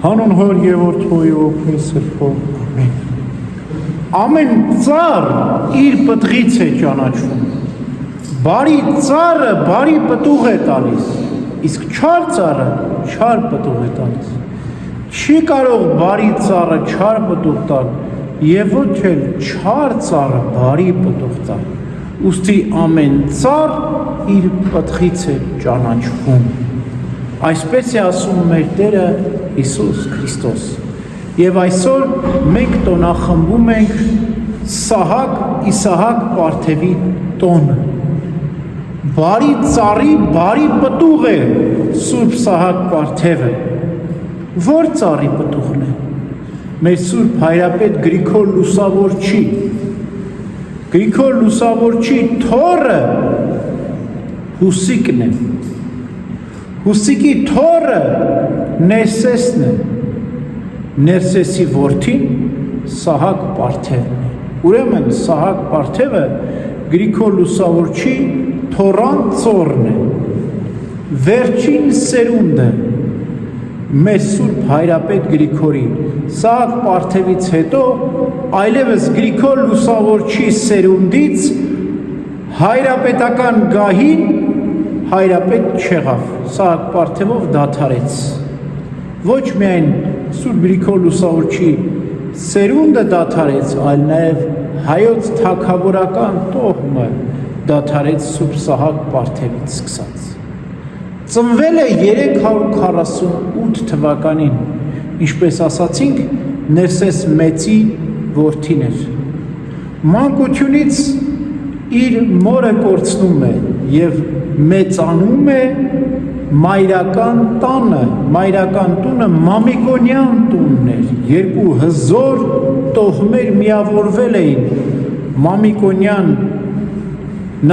Հանուն Հոր եւ Որդու եւ Ոգու Սրբով, ամեն։ Ամեն ծառ իր պտղից է ճանաչվում։ Բարի ծառը բարի պտուղ է տալիս, իսկ չար ծառը չար պտուղ է տալիս։ Չի կարող բարի ծառը չար պտուղ տալ եւ ոչ էլ չար ծառը բարի պտուղ տալ։ Ուստի ամեն ծառ իր պտղից է ճանաչվում։ Այսպես է ասում մեր Տերը Հիսուս Քրիստոս։ Եվ այսօր մենք տոնախմբում ենք Իսահակ Պարթևի տոնը։ Բարի ծառի բարի պտուղ է Սուրբ Սահակ Պարթևը։ Որ ծառի պտուղն է։ Մեր Սուրբ Հայրապետ Գրիգոր Լուսավորչի։ Գրիգոր Լուսավորչի թոռը Հուսիկն է։ Հուսիկի թոռը Ներսեսն է։ Ներսեսի որդին Սահակ Պարթևն է։ Ուրեմն Սահակ Պարթևը Գրիգոր Լուսավորչի թոռան ծոռն է։ Վերջին սերունդը մեր Սուրբ Հայրապետ Գրիգորի Սահակ Պարթևից հետո այլևս Գրիգոր Լուսավորչի սերունդից հայրապետական գահին հայրապետ չեղավ, Սահակ Պարթևով դադարեց։ Ոչ միայն Սուրբ Գրիգոր Լուսավորչի սերունդը դադարեց, այլ նաև հայոց թագավորական տոհմը դադարեց Սուրբ Սահակ Պարթևից սկսած։ Ծնվել է 348 թվականին, ինչպես ասացինք, Ներսես մեծի որդին էր։ Մանկությունից իր մորը կորցնում է և մեծանում է մայրական տանը, մայրական տունը Մամիկոնյան տունն էր, երկու հզոր տոհմեր միավորվել էին, Մամիկոնյան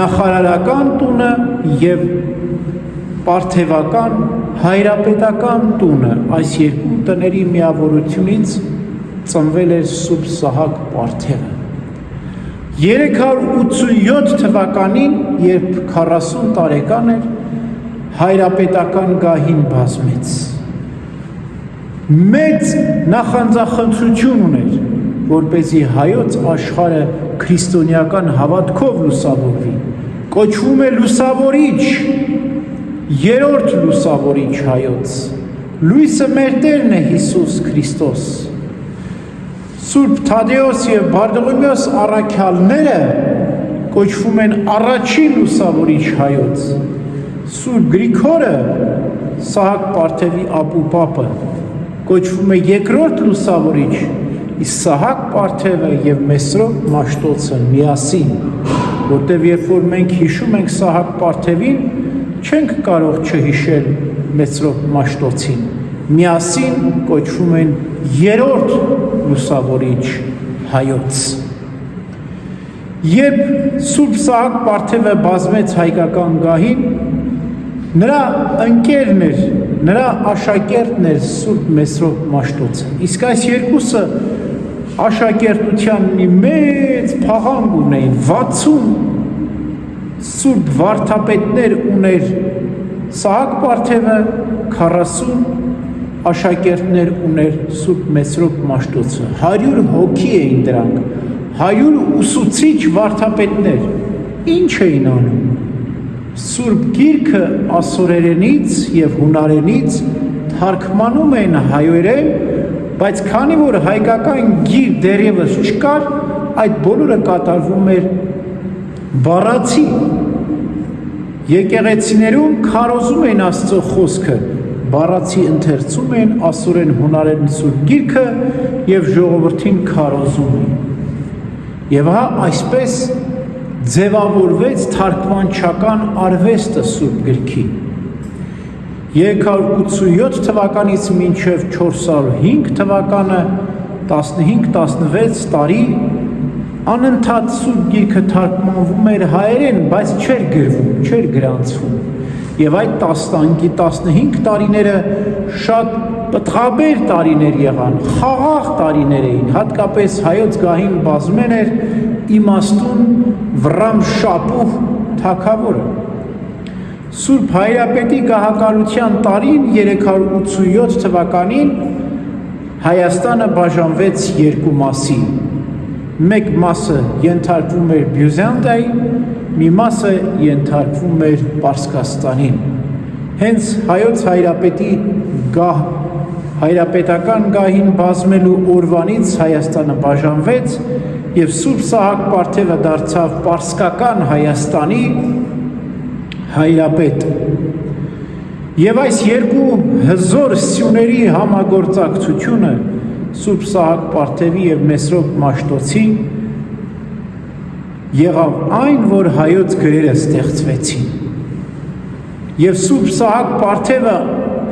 նախարարական տունը և Պարթևական հայրապետական տունը, այս երկու տների միավորությունից ծնվել էր Սուրբ Սահակ Պարթևը։ 387 թվականին, երբ 40 տարեկան էր, հայրապետական գահին բազմեց։ Մեծ նախանձախնդրություն ուներ, որպեսզի հայոց աշխարհը քրիստոնեական հավատքով լուսավորվի։ Կոչվում է լուսավորիչ, երրորդ լուսավորիչ հայոց։ Լույսը մեր Տերն է Հիսուս Քրիստոս։ Սուրբ Թադեոս և Բարդողիմեոս առաքյալները կոչվում են առաջին լուսավորիչ հայոց։ Սուրբ Գրիգորը, Սահակ Պարթևի ապուպապը, կոչվում է երկրորդ լուսավորիչ, իսկ Սահակ Պարթևը և Մեսրոպ Մաշտոցը միասին, որտև երբ որ մենք հիշում ենք Սահակ Պարթևին, չենք կարող չհիշել Մեսրոպ Մաշտոցին, միասին կոչվում են երրորդ լուսավորիչ հայոց։ Երբ Սուրբ Սահակ Պարթևը բազմեց հայկական գահին, նրա ընկերն էր, նրա աշակերտն էր Սուրբ Մեսրոպ Մաշտոցը, իսկ այս երկուսը աշակերտության մի մեծ փաղանգ ունեին, 60 Սուրբ վարդապետներ ուներ Սահակ Պարթևը, 40 աշակերտներ ուներ Սուրբ Մեսրոպ Մաշտոցը, 100 հոգի էին դրանք, 100 ուսուցիչ վարդապետներ, ինչ էին անում։ Սուրբ Գիրքը ասորերենից և հունարենից թարգմանում են հայերեն, բայց քանի որ հայկական գիր դեռևս չկար, այդ բոլորը կատարվում էր բառացի։ Եկեղեցիներում քարոզում էին Աստծո խոսքը, բառացի ընթերցում էին ասորեն հունարեն Սուրբ Գիրքը և ժողովրդին քարոզում էին։ Եվ հա այսպես ձևավորվեց թարգմանչական արվեստը Սուրբ Գրքի։ 387 թվականից մինչև 405 թվականը 15-16 տարի անընդհատ Սուրբ Գիրքը թարգմանվում էր հայերեն, բայց չէր գրվում, չէր գրանցվում։ Եվ այդ 15 տարիները շատ պտղաբեր տարիներ եղան, խաղաղ տարիներ էին, հատկապես հայոց գահին բազմեն էր իմաստուն Վռամշապուհ թագավորը։ Սուրբ Հայրապետի գահակալության տարին 387 թվականին Հայաստանը բաժանվեց երկու մասի, մեկ մասը ենթարկվում էր Բյուզանդիային, մի մասը ենթարկվում էր Պարսկաստանին։ Հենց հայոց հայրապետական գահին բազմելու օրվանից Հայաստանը բաժանվեց և Սուրբ Սահակ Պարթևը դարձավ Պարսկական Հայաստանի հայրապետ։ Եվ այս երկու հզոր սյուների համագործակցությունը Սուրբ Սահակ Պարթևի և Մեսրոպ Մաշտոցի եղավ այն, որ հայոց գրերը ստեղծվեցին։ Եվ Սուրբ Սահակ Պարթևը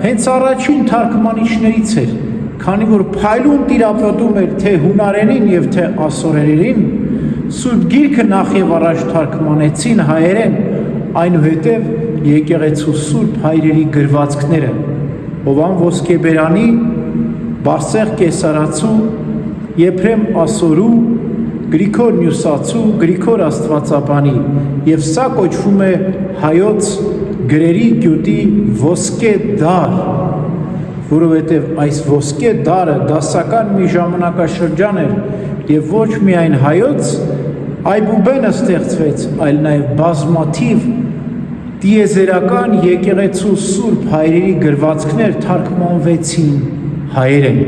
հենց առաջին թարգմանիչներից էր, քանի որ փայլուն տիրապետում էր թե հունարենին և թե ասորերեն, Սուրբ Գիրքը նախ և առաջ թարգմանեցին հայերեն, այնուհետև եկեղեցու Սուրբ հայրերի գրվածքները, Հովան Ոսկեբերանի, Բարսեղ Կեսարացու, Եփրեմ Ասորու, Գրիգոր Նյուսացու, Գրիգոր Աստվածաբանի, և սա կոչվում է հայոց գրերի գյուտի ոսկե դար, որովհետև այս ոսկե դարը դասական մի ժամանակաշրջան էր և ոչ միայն հայոց այբուբենը ստեղծվեց, այլ նաև բազմաթիվ տիեզերական եկեղեցու Սուրբ հայրերի գրվածքներ թարգմանվեցին հայերեն։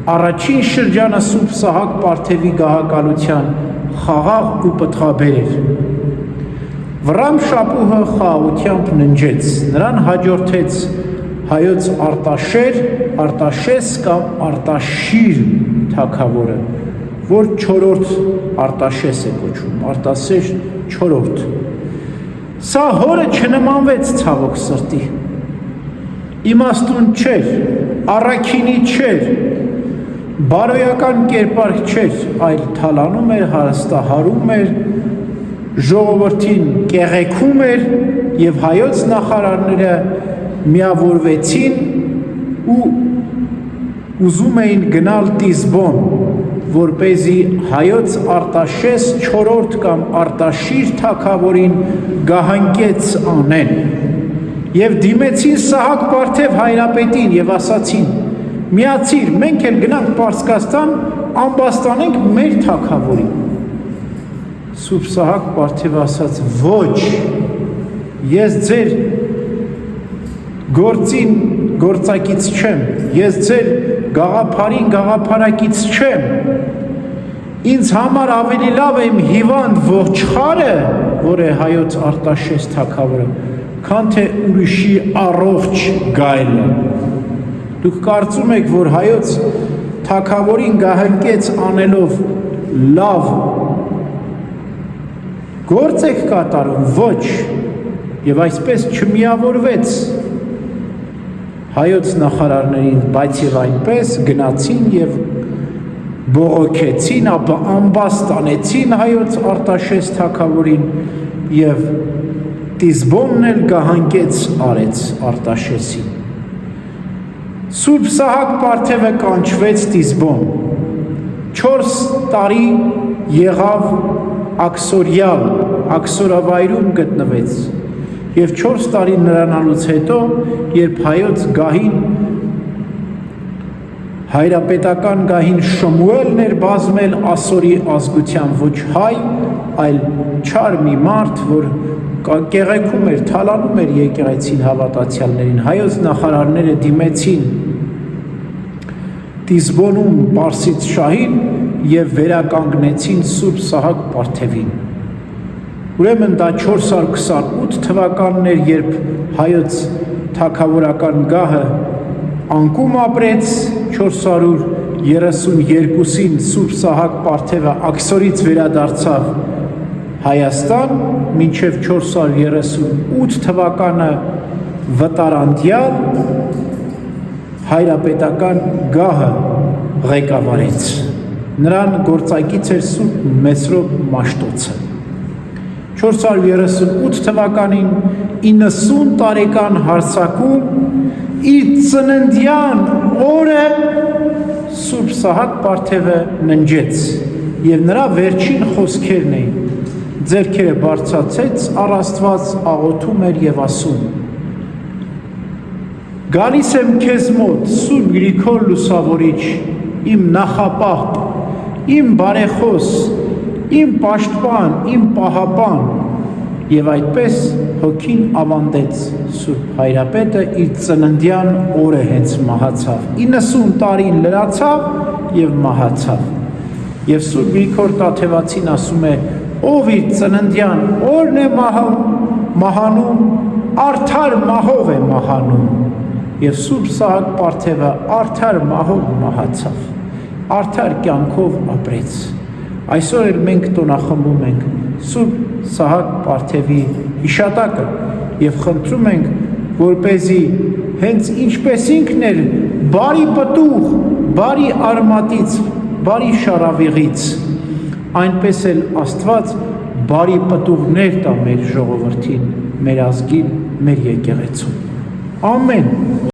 Առաջին շրջանը Սուրբ Սահակ Պարթևի գահակալության խաղաղ ու պտղաբեր էր։ Վռամ Շապուհը խաղաղությամբ ննջեց, նրան հաջորդեց հայոց Արտաշես կամ Արտաշիր թագավորը, որ չորրորդ Արտաշես է կոչվում, Արտաշես չորրորդ։ Սա հորը չնմանվեց ցավոք սրտի, իմաստուն չէր, առաքինի չէր, բարոյական կերպար չէր, այլ թալանում էր, հարստահարում էր, ժողովրդին կեղեքում էր և հայոց նախարարները միավորվեցին ու ուզում էին գնալ Տիզբոն, որպեսզի հայոց Արտաշես չորրորդ կամ Արտաշիր թագավորին գահանկեց անեն։ Եվ դիմեցին Սահակ Պարթև հայրապետին և ասացին. միացիր, մենք էլ գնանք Պարսկաստան, ամբաստանենք մեր թագավորին։ Սուրբ Սահակ Պարթևը ասաց. ոչ, ես ձեր գործին գործակից չեմ, ես ձեր գաղափարին գաղափարակից չեմ, ինձ համար ավելի լավ է իմ հիվանդ ոչխարը, որ է հայոց Արտաշես թագավորը, քան թե ուրիշի առողջ գայլը։ Դուք կարծում եք, որ հայոց թագավորին գահանկեց անելով լավ գործ եք կատարում, ոչ, և այսպես չմիավորվեց հայոց նախարարներին, բայց և այնպես գնացին և բողոքեցին, ապա ամբաստանեցին հայոց Արտաշես թագավորին և Տիզբոնն էլ գահանկեց արեց Արտաշեսին։ Սուրբ Սահակ Պարթևը կանչվեց Տիզբոն, 4 տարի եղավ աքսորյալ, աքսորավայրում գտնվեց և 4 տարի նրանալուց հետո, երբ հայոց գահին, հայրապետական գահին Շմուելն էր բազմել ասորի ազգության ոչ հայ, այլ չար մի մարդ, որ կեղեքում էր, թալանում էր եկեղեցին հավատացյալներին, հայոց նախարարները դիմեցին Տիզբոնում Պարսից շահին և վերականգնեցին Սուրբ Սահակ Պարթևին։ Ուրեմն դա 428 թվականն էր, երբ հայոց թագավորական գահը անկում ապրեց, 432-ին Սուրբ Սահակ Պարթևը աքսորից վերադարձավ Հայաստան, մինչև 438 թվականը վտարանդյալ հայրապետական գահը ղեկավարեց։ Նրան գործակից էր Սուրբ Մեսրոպ Մաշտոցը։ 438 թվականին 90 տարեկան հարցակում իր ծննդյան օրը Սուրբ Սահակ Պարթևը ննջեց և նրա վերջին խոսքերն էին, ձեռքերը բարձրացեց առ Աստված, աղոթում էր և ասում. Գալիս եմ քեզ մոտ, Սուրբ Գրիգոր Լուսավորիչ, իմ նախապահ, իմ բարեխոս, իմ պաշտպան, իմ պահապան, եւ այդպես հոգին ավանդեց Սուրբ Հայրապետը իր ծննդյան օրը հենց մահացավ, 90 տարին լրացավ եւ մահացավ, եւ Սուրբ Գրիգոր Տաթևացին ասում է, ով իր ծննդյան օրն է մահանում, արդար մահով է մահանում, եւ Սուրբ Սահակ Պարթևը արդար մահով մահացավ, արդար կյանքով ապրեց։ Այսօր էլ մենք տոնախմբում ենք Սուրբ Սահակ Պարթևի հիշատակը եւ խնդրում ենք, որպեսզի հենց ինչպես ինքն էր բարի պտուղ, բարի արմատից, բարի շարավիղից, այնպես էլ Աստված բարի պտուղներ տա մեր ժողովրդին, մեր ազգին, մեր եկեղեցուն։ Ամեն։